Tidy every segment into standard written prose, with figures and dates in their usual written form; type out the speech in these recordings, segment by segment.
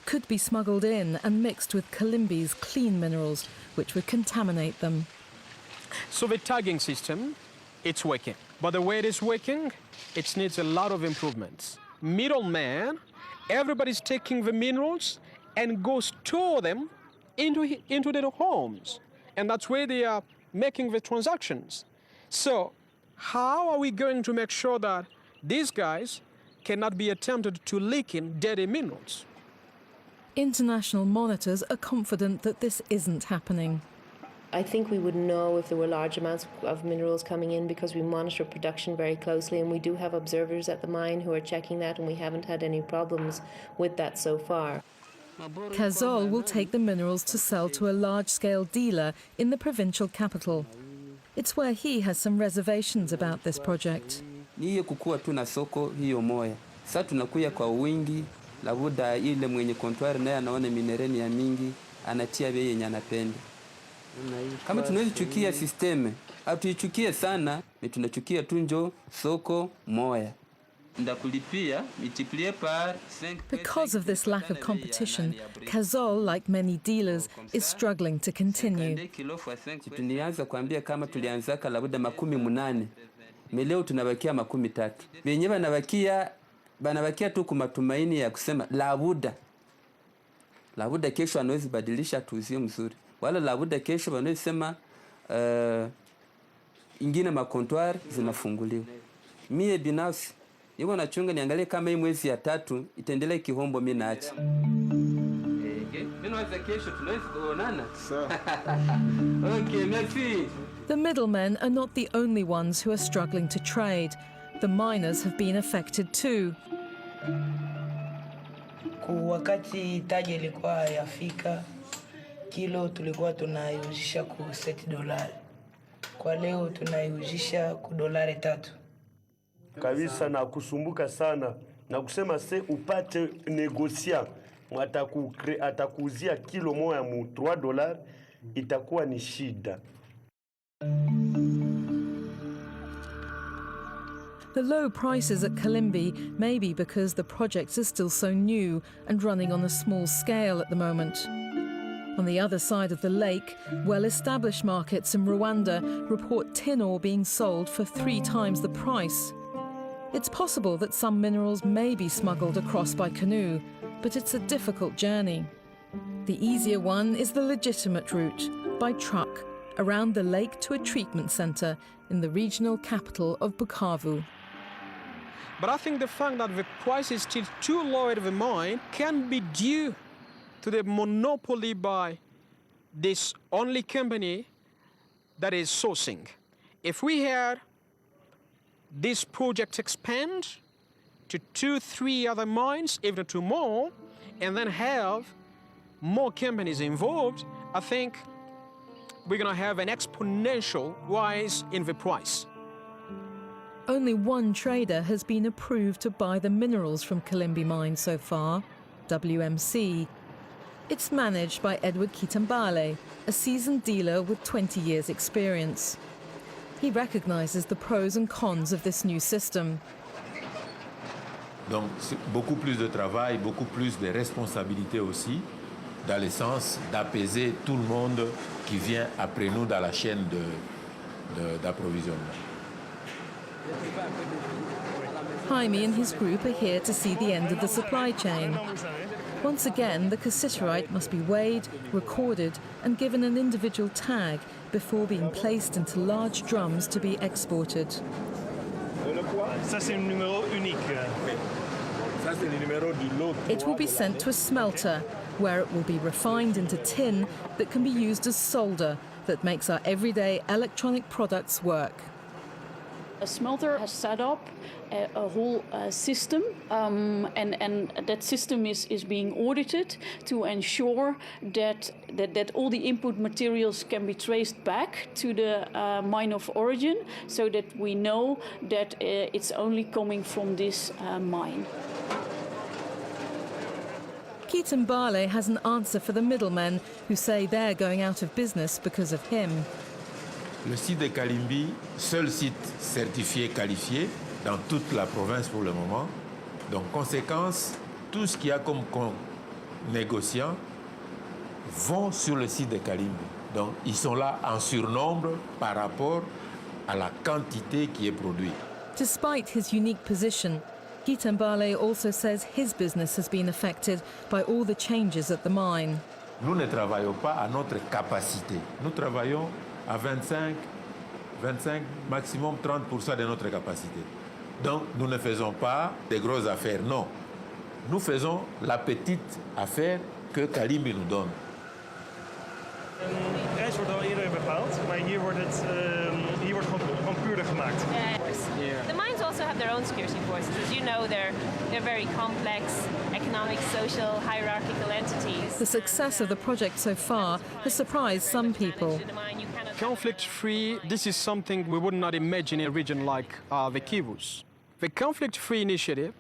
could be smuggled in and mixed with Kalimbi's clean minerals, which would contaminate them. So the tagging system, it's working. But the way it is working, it needs a lot of improvements. Middleman, everybody's taking the minerals and go store them into their homes. And that's where they are making the transactions. So how are we going to make sure that these guys cannot be attempted to leak in dirty minerals? International monitors are confident that this isn't happening. I think we would know if there were large amounts of minerals coming in because we monitor production very closely, and we do have observers at the mine who are checking that, and we haven't had any problems with that so far. Cazol will take the minerals to sell to a large-scale dealer in the provincial capital. It's where he has some reservations about this project. Niye kukua tu na soko hiyo moya. Sasa tunakuya kwa wingi, labuda ile mwenye kontwari naye anaona minereni ya mingi, anatia bei yenye anapenda. Kama tunaweza chukia sisteme, hatuichukie sana, tunachukia tu njo soko moya. Because of this lack of competition, Cazol, like many dealers, is struggling to continue. Tulianza kuambia kama tulianzaka labuda 18. Leo tunabakia 13. Wenye banabakia tu kwa matumaini ya kusema labuda kesho anaweza badilisha tuuzio mzuri. Wala labuda kesho wanaweza sema ingine makontwari zinafunguliwa. Mie binafsi niko nachunga niangalie kama hii mwezi ya 3 itaendelea kihombo mimi naacha. Okay, merci. The middlemen are not the only ones who are struggling to trade. The miners have been affected too. Wakati taji ilikuwa yafika, kilo tulikuwa tunaiuzisha ku $7. Kwa leo tunaiuzisha ku $3. Kabisa na kusumbuka sana na kusema upate negosia atakuuzia kilo moja mu $3 itakuwa ni shida. The low prices at Kalimbi may be because the projects are still so new and running on a small scale at the moment. On the other side of the lake, well-established markets in Rwanda report tin ore being sold for 3 times the price. It's possible that some minerals may be smuggled across by canoe, but it's a difficult journey. The easier one is the legitimate route, by truck, around the lake to a treatment centre in the regional capital of Bukavu. But I think the fact that the price is still too low at the mine can be due to the monopoly by this only company that is sourcing. If we had this project expand to 2-3 other mines, even to more, and then have more companies involved, I think we're going to have an exponential rise in the price. Only one trader has been approved to buy the minerals from Kalimbi mine so far, WMC. It's managed by Edward Kitambale, a seasoned dealer with 20 years' experience. He recognises the pros and cons of this new system. Donc, c'est beaucoup plus de travail, beaucoup plus de responsabilités aussi, dans le sens d'apaiser tout le monde qui vient après nous dans la chaîne d'approvisionnement. Jaime and his group are here to see the end of the supply chain. Once again, the cassiterite must be weighed, recorded, and given an individual tag before being placed into large drums to be exported. It will be sent to a smelter, where it will be refined into tin that can be used as solder that makes our everyday electronic products work. A smelter has set up a whole system, and that system is being audited to ensure that all the input materials can be traced back to the mine of origin, so that we know that it's only coming from this mine. Kitambale has an answer for the middlemen who say they're going out of business because of him. Le site de Kalimbi, seul site certifié qualifié dans toute la province pour le moment. Donc, conséquence, tout ce qu'il y a comme négociants vont sur le site de Kalimbi. Donc, ils sont là en surnombre par rapport à la quantité qui est produite. Despite his unique position, Kitambale also says his business has been affected by all the changes at the mine. Nous ne travaillons pas à notre capacité. Nous travaillons à 25, maximum 30% de notre capacité. Donc, nous ne faisons pas des grosses affaires, non. Nous faisons la petite affaire que Kalimbi nous donne. De prijs wordt al eerder bepaald, maar hier wordt gewoon puurder gemaakt. The mines also have their own security forces. As you know, they're very complex economic, social, hierarchical entities. The success of the project so far has surprised some people. Conflict-free, this is something we would not imagine in a region like the Kivus. The conflict-free initiative,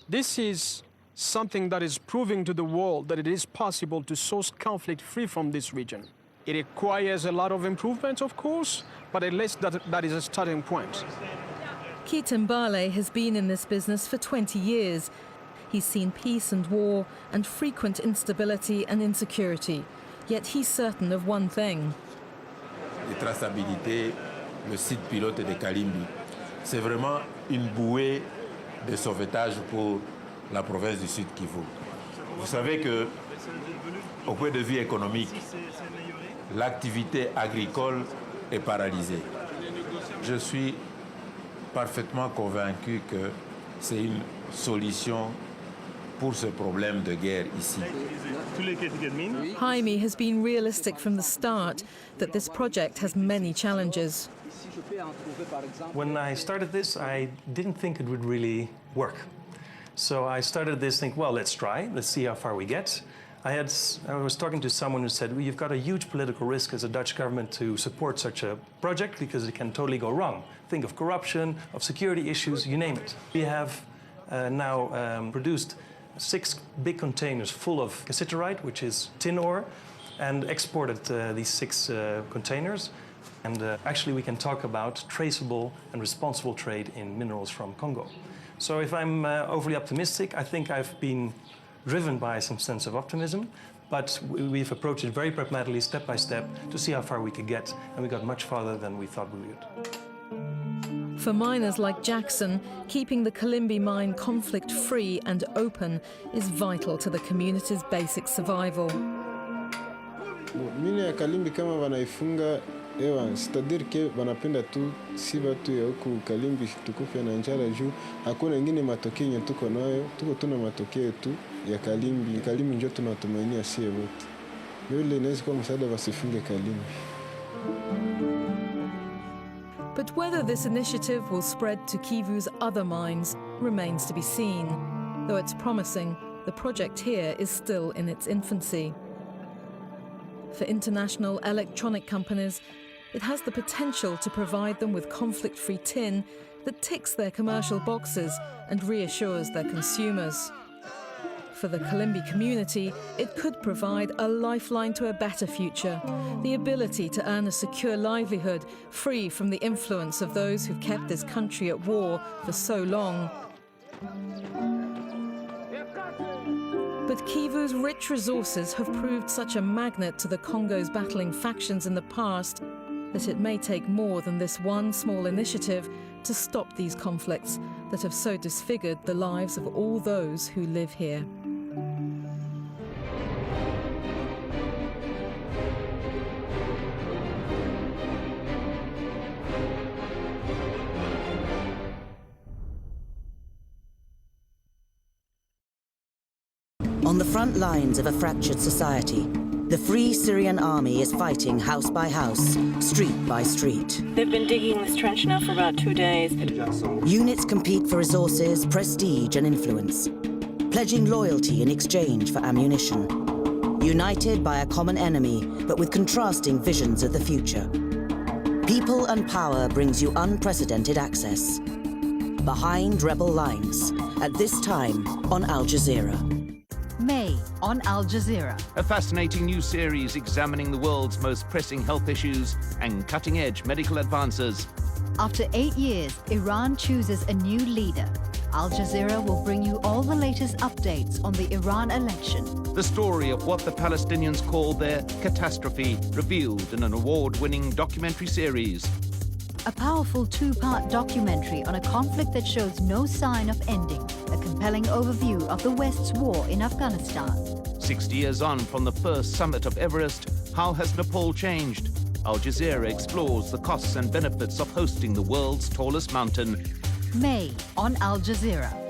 this is something that is proving to the world that it is possible to source conflict-free from this region. It requires a lot of improvements, of course, but at least that is a starting point. Kitambale has been in this business for 20 years. He's seen peace and war and frequent instability and insecurity. Yet he's certain of one thing. La traçabilité, le site pilote de Kalimbi, c'est vraiment une bouée de sauvetage pour la province du Sud Kivu. Vous savez que, au point de vue économique, l'activité agricole est paralysée. Je suis parfaitement convaincu que c'est une solution pour ce problème de guerre ici. Jaime has been realistic from the start that this project has many challenges. When I started this, I didn't think it would really work. So I started this thinking, well, let's try, let's see how far we get. I was talking to someone who said, well, you've got a huge political risk as a Dutch government to support such a project because it can totally go wrong. Think of corruption, of security issues, you name it. We have now produced 6 big containers full of cassiterite, which is tin ore, and exported these 6 containers. And actually we can talk about traceable and responsible trade in minerals from Congo. So if I'm overly optimistic, I think I've been driven by some sense of optimism, but we've approached it very pragmatically, step by step, to see how far we could get, and we got much farther than we thought we would. For miners like Jackson, keeping the Kalimbi mine conflict-free and open is vital to the community's basic survival. Mine ya Kalimbi kama wanaifunga ewa, c'est-à-dire que wanapenda tu si watu ya huku Kalimbi tukufe na njala juu hakuna ingine matokeo yenye tuko nayo, tuko tuna matokeo tu ya Kalimbi. Kalimbi ndio tunatumainia sie wote. Yule inaweza kuwa msaada wasifunge Kalimbi. But whether this initiative will spread to Kivu's other mines remains to be seen. Though it's promising, the project here is still in its infancy. For international electronic companies, it has the potential to provide them with conflict-free tin that ticks their commercial boxes and reassures their consumers. For the Kalimbi community, it could provide a lifeline to a better future, the ability to earn a secure livelihood free from the influence of those who've kept this country at war for so long. But Kivu's rich resources have proved such a magnet to the Congo's battling factions in the past that it may take more than this one small initiative to stop these conflicts that have so disfigured the lives of all those who live here. On the front lines of a fractured society, the Free Syrian Army is fighting house by house, street by street. They've been digging this trench now for about 2 days. Units compete for resources, prestige and influence, pledging loyalty in exchange for ammunition. United by a common enemy, but with contrasting visions of the future. People and Power brings you unprecedented access. Behind Rebel Lines, at this time on Al Jazeera. May on Al Jazeera. A fascinating new series examining the world's most pressing health issues and cutting-edge medical advances. After 8 years, Iran chooses a new leader. Al Jazeera will bring you all the latest updates on the Iran election. The story of what the Palestinians call their catastrophe, revealed in an award-winning documentary series. A powerful two-part documentary on a conflict that shows no sign of ending. A compelling overview of the West's war in Afghanistan. 60 years on from the first summit of Everest, how has Nepal changed? Al Jazeera explores the costs and benefits of hosting the world's tallest mountain. May on Al Jazeera.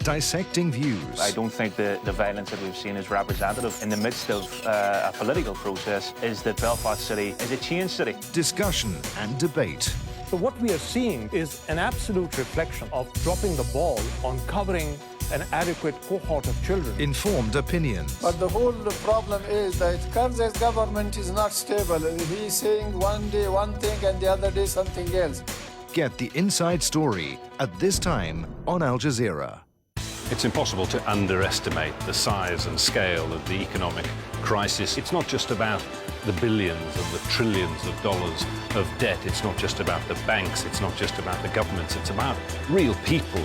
Dissecting views. I don't think the violence that we've seen is representative. In the midst of a political process, is that Belfast City is a changed city. Discussion and debate. So what we are seeing is an absolute reflection of dropping the ball on covering an adequate cohort of children. Informed opinions. But the whole problem is that Karzai's government is not stable. He's saying one day one thing and the other day something else. Get the inside story at this time on Al Jazeera. It's impossible to underestimate the size and scale of the economic crisis. It's not just about the billions and the trillions of dollars of debt. It's not just about the banks. It's not just about the governments. It's about real people